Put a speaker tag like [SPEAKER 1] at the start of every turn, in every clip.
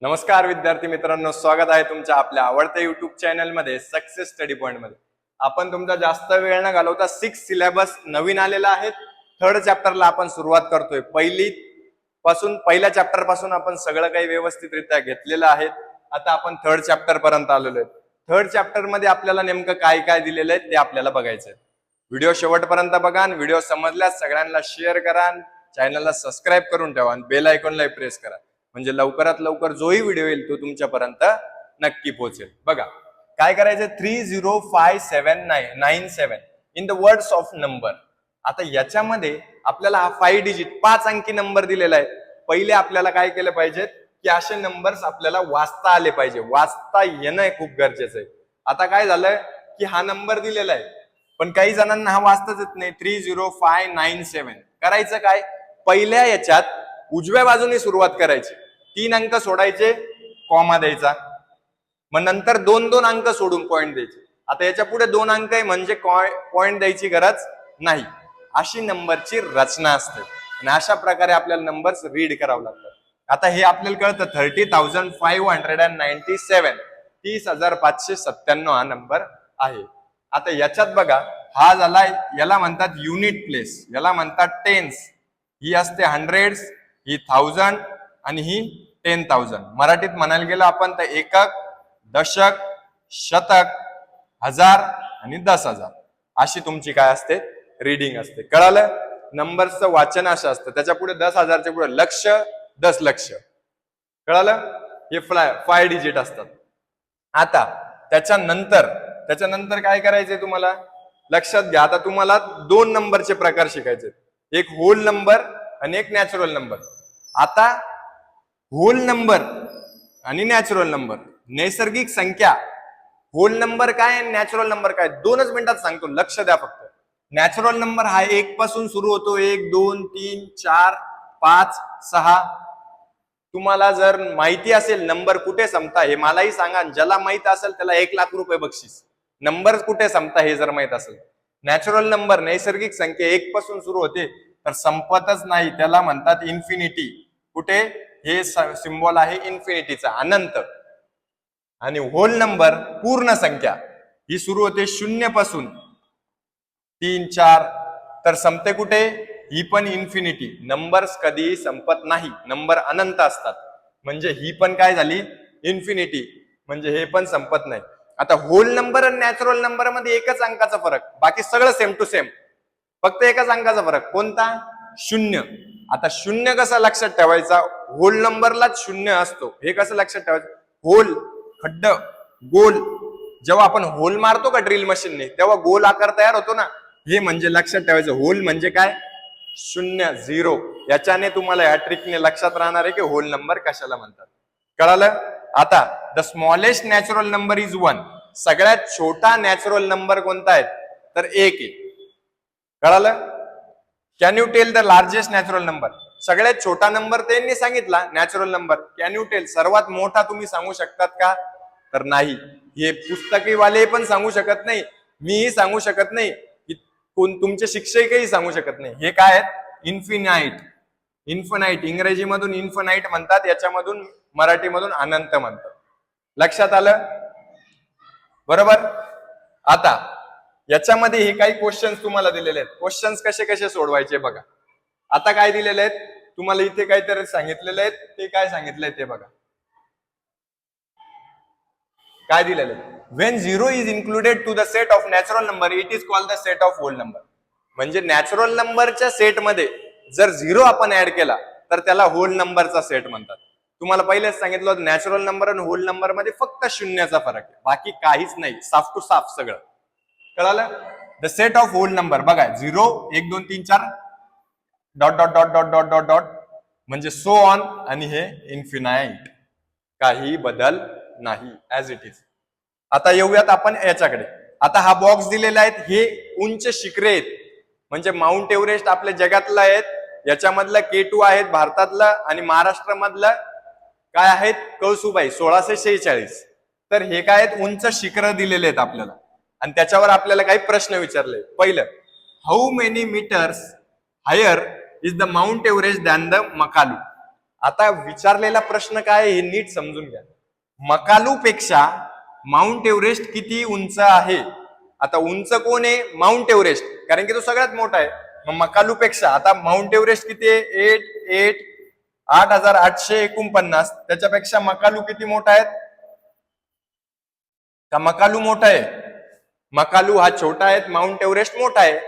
[SPEAKER 1] नमस्कार विद्यार्थी मित्रांनो, स्वागत आहे तुमच्या आपल्या आवडत्या युट्यूब चॅनल मध्ये सक्सेस स्टडी पॉइंट मध्ये। आपण तुमचा जास्त वेळ न घालवता 6 सिलेबस नवीन आलेला आहे। थर्ड चॅप्टरला आपण सुरुवात करतोय। पहिल्या चॅप्टर पासून आपण सगळं काही व्यवस्थितरित्या घेतलेलं आहे। आता आपण थर्ड चॅप्टर पर्यंत आलेलो आहे। थर्ड चॅप्टर मध्ये आपल्याला नेमकं काय काय दिलेलं आहे ते आपल्याला बघायचं आहे। व्हिडिओ शेवटपर्यंत बघा आणि व्हिडिओ समजल्यास सगळ्यांना शेअर करा, चॅनलला सबस्क्राइब करून ठेवा आणि बेल आयकॉनला प्रेस करा, म्हणजे लवकरात लवकर जोही व्हिडिओ येईल तो तुमच्यापर्यंत नक्की पोहोचेल। बघा काय करायचं, 305797 in the words of number. आता याच्यामध्ये आपल्याला हा 5 डिजिट 5 अंकी नंबर दिलेला आहे। पहिले आपल्याला काय केलं पाहिजे की असे नंबर्स आपल्याला वाचता आले पाहिजे, वाचता येणं खूप गरजेचं आहे। आता काय झालंय की हा नंबर दिलेला आहे पण काही जणांना हा वाचताच येत नाही। 30597 करायचं काय, पहिल्या याच्यात उजव्या बाजूने सुरुवात करायची, 3 अंक सोडायचे, कॉमा द्यायचा, मग नंतर 2-2 अंक सोडून पॉइंट द्यायचे। आता याच्या पुढे 2 अंक आहे म्हणजे पॉइंट द्यायची गरज नाही। अशी नंबरची रचना असते आणि अशा प्रकारे आपल्याला नंबर्स रीड करावं लागतात। आता हे आपल्याला कळतं 30,597 30,597 हा नंबर आहे। आता याच्यात बघा हा झाला, याला म्हणतात युनिट प्लेस, याला म्हणतात टेन्स, ही असते हंड्रेड्स, ही 1000 आणि ही 10,000। मराठीत म्हणायला गेलं आपण तर एकक, दशक, शतक, हजार आणि 10,000 अशी तुमची काय असते रीडिंग असते। कळालं, नंबरचं वाचन असं असतं। त्याच्या पुढे 10,000च्या पुढे लक्ष, 10 लक्ष, कळालं, हे 5 डिजिट असतात। आता त्याच्यानंतर काय करायचंय तुम्हाला लक्षात घ्या। आता तुम्हाला 2 नंबरचे प्रकार शिकायचे, एक होल नंबर आणि एक नॅचरल नंबर। आता होल नंबर आणि नॅचरल नंबर, नैसर्गिक संख्या, होल नंबर काय आणि नॅचरल नंबर काय 2च मिनिटात सांगतो, लक्ष द्या फक्त। नॅचरल नंबर हा 1 पासून सुरू होतो, 1 2 3 4 5 6। तुम्हाला जर माहिती असेल नंबर कुठे संपता हे मलाही सांगा, ज्याला माहित असेल त्याला 1,00,000 रुपये बक्षीस। नंबर कुठे संपता हे जर माहित असेल। नॅचरल नंबर नैसर्गिक संख्या 1 पासून सुरू होते तर संपतच नाही, त्याला म्हणतात इन्फिनिटी। कुठे, हे सिंबॉल आहे इन्फिनिटीचा, अनंत। आणि होल नंबर पूर्ण संख्या ही सुरू होते 0 पासून 3 4 तर संपते कुठे, ही पण इन्फिनिटी। नंबर्स कधीही संपत नाही, नंबर अनंत असतात, म्हणजे ही पण काय झाली इन्फिनिटी, म्हणजे हे पण संपत नाही। आता होल नंबर आणि नॅचरल नंबर मध्ये एकच अंकाचा फरक, बाकी सगळं सेम टू सेम, फक्त एकच अंकाचा फरक कोणता, 0। आता 0 कसा लक्षात ठेवायचा, होल नंबरलाच 0 असतो, हे कसं लक्षात ठेवायचं, होल खड्ड गोल, जेव्हा आपण होल मारतो का ड्रिल मशीनने तेव्हा गोल आकार तयार होतो ना, हे म्हणजे लक्षात ठेवायचं। होल म्हणजे काय, 0 0। याच्याने तुम्हाला या ट्रिकने लक्षात राहणार आहे की होल नंबर कशाला म्हणतात। कळालं। आता the smallest natural number is 1, सगळ्यात छोटा नॅचरल नंबर कोणता आहे तर 1 आहे। कळालं। Can you tell the largest natural number, सगळ्यात छोटा नंबर त्यांनी सांगितला natural number. Can you tell सर्वात मोठा तुम्ही सांगू शकतात का, तर नाही, हे पुस्तकी वाले पण सांगू शकत नाही, मीही सांगू शकत नाही, तुमचे शिक्षकही सांगू शकत नाही। हे काय आहेत, इन्फिनाइट, इन्फिनाइट इंग्रजीमधून इन्फिनाइट म्हणतात, याच्यामधून मराठीमधून अनंत म्हणतात। लक्षात आलं, बरोबर। आता याच्यामध्ये हे काही क्वेश्चन्स तुम्हाला दिलेले आहेत, क्वेश्चन्स कसे कसे सोडवायचे बघा। आता काय दिलेले आहेत तुम्हाला, इथे काहीतरी सांगितलेले आहेत, ते काय सांगितलंय ते बघा। काय दिलेलं आहे, when 0 is included to the set of natural number it is called the set of whole number. म्हणजे नॅचरल नंबरच्या सेट मध्ये जर 0 आपण ऍड केला तर त्याला होल नंबरचा सेट म्हणतात। तुम्हाला पहिलेच सांगितलं होतं नॅचरल नंबर आणि होल नंबर मध्ये फक्त 0चा फरक आहे, बाकी काहीच नाही, साफ टू साफ सगळं। कळालं। The set of whole number बघा, 0 1 2 3 4 dot dot dot dot dot dot dot म्हणजे सो ऑन, आणि हे इन्फिनाइट, काही बदल नाही, ऍज इट इज। आता येऊयात आपण याच्याकडे। आता हा बॉक्स दिलेला आहे, हे उंच शिखरे आहेत, म्हणजे माउंट एव्हरेस्ट आपल्या जगातलं आहेत, याच्यामधलं K2 आहेत भारतातलं, आणि महाराष्ट्र मधलं काय आहेत कळसुबाई 1646। तर हे काय आहेत, उंच शिखर दिलेले आहेत आपल्याला, आणि त्याच्यावर आपल्याला काही प्रश्न विचारले। पहिलं, how many metres higher is the Mount Everest than the Makalu. आता विचारलेला प्रश्न काय आहे हे नीट समजून घ्या. मकालू पेक्षा माउंट एव्हरेस्ट किती उंच आहे? आता उंच कोण आहे? माउंट एव्हरेस्ट, कारण की तो सगळ्यात मोठा आहे. मग मकालू पेक्षा आता माउंट एव्हरेस्ट किती आहे? 8,849. त्याच्यापेक्षा मकालू किती मोठा आहे? का मकालू मोठा आहे? मकालू हा छोटा आहे, माउंट एव्हरेस्ट मोठा आहे.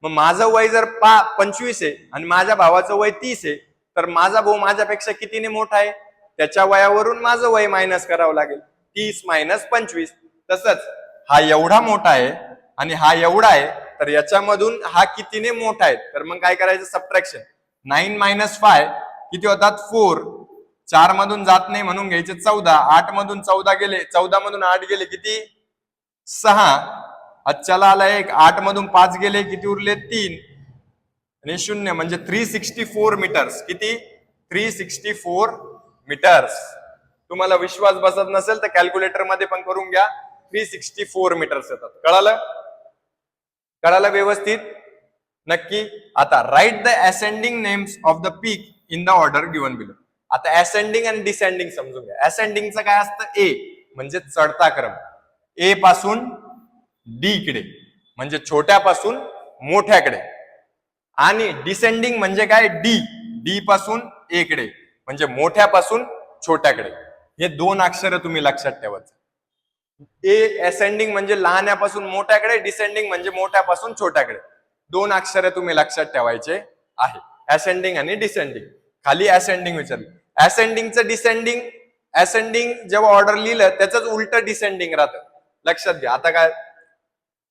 [SPEAKER 1] मग माझं वय जर 25 आहे आणि माझ्या भावाचं वय 30 आहे, तर माझा भाऊ माझ्यापेक्षा कितीने मोठा आहे? त्याच्या वयावरून माझं वय मायनस करावं लागेल. 30 मायनस 25. तसंच हा एवढा मोठा आहे आणि हा एवढा आहे, तर याच्यामधून हा कितीने मोठा आहे? तर मग काय करायचं? सबट्रॅक्शन. 9 मायनस 5 किती होतात? 4. 4 मधून जात नाही म्हणून घ्यायचे 14. 8 मधून 14 गेले, 14 मधून 8 गेले किती? 6. अच्छाला आला 1. 8 मधून 5 गेले किती उरले? 3 आणि 0 म्हणजे 364 मीटर्स. किती? 364 मीटर्स. तुम्हाला विश्वास बसत नसेल तर कॅल्क्युलेटर मध्ये पण करून घ्या. 364 मीटर्स येतात. कळालं व्यवस्थित? नक्की. आता write the ascending names of the peak in the order given below. आता असेंडिंग आणि डिसेंडिंग समजून घ्या. असेंडिंगचं काय असतं? ए म्हणजे चढता क्रम, ए पासून डी कडे म्हणजे छोट्यापासून मोठ्याकडे, आणि डिसेंडिंग म्हणजे काय? डी पासून ए कडे म्हणजे मोठ्यापासून छोट्याकडे. हे 2 अक्षर तुम्ही लक्षात ठेवायचं. ए असेंडिंग म्हणजे लहान्यापासून मोठ्याकडे, डिसेंडिंग म्हणजे मोठ्यापासून छोट्याकडे. 2 अक्षर तुम्ही लक्षात ठेवायचे आहे. असेंडिंग आणि डिसेंडिंग. खाली असेंडिंग विचारलं. असेंडिंगचं डिसेंडिंग, असेंडिंग जेव्हा ऑर्डर लिहिलं त्याच उलट डिसेंडिंग राहतं. लक्षात घ्या. आता काय?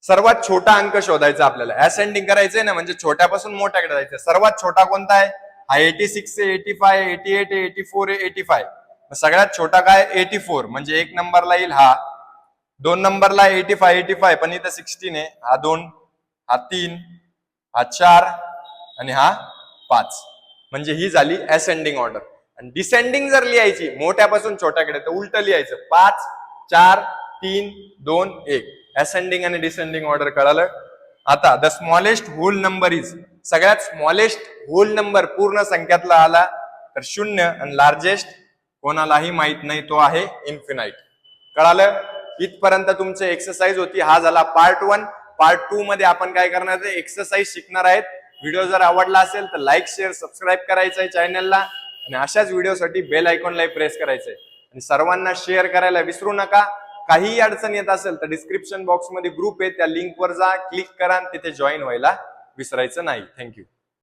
[SPEAKER 1] सर्वात छोटा अंक शोधायचा आपल्याला. असेंडिंग करायचंय ना, म्हणजे छोट्यापासून मोठ्याकडे जायचं. सर्वात छोटा कोणता आहे? हा 86 आहे, 85 आहे, 88 आहे, 84 आहे, 85. सगळ्यात छोटा काय? 84. म्हणजे 1 नंबरला येईल हा. 2 नंबरला 85 पण इथं 16 आहे. हा 2, हा 3, हा 4 आणि हा 5. म्हणजे ही झाली असेंडिंग ऑर्डर. आणि डिसेंडिंग जर लिहायची मोठ्यापासून छोट्याकडे तर उलट लिहायचं. 5, 4, 3, 2, 1. असेंडिंग आणि डिसेंडिंग ऑर्डर. कळालं? आता the smallest whole number is. सगळ्यात स्मॉलेस्ट होल नंबर पूर्ण संख्यातला आला तर 0 आणि लार्जेस्ट कोणालाही माहित नाही, तो आहे इन्फिनाइट. कळालं? इथपर्यंत तुमचे एक्सरसाइज होती. हा झाला पार्ट 1. पार्ट 2 मध्ये आपण काय करणार आहे? एक्सरसाइज शिकणार आहेत. व्हिडिओ जर आवडला असेल तर लाईक, शेअर, सबस्क्राईब करायचं आहे चॅनलला, आणि अशाच व्हिडिओसाठी बेल आयकॉनला प्रेस करायचंय, आणि सर्वांना शेअर करायला विसरू नका. काहीही अडचण येत असेल तर डिस्क्रिप्शन बॉक्स मध्ये ग्रुप आहे, त्या लिंकवर जा, क्लिक करा आणि तिथे जॉईन व्हायला विसरायचं नाही. थँक्यू.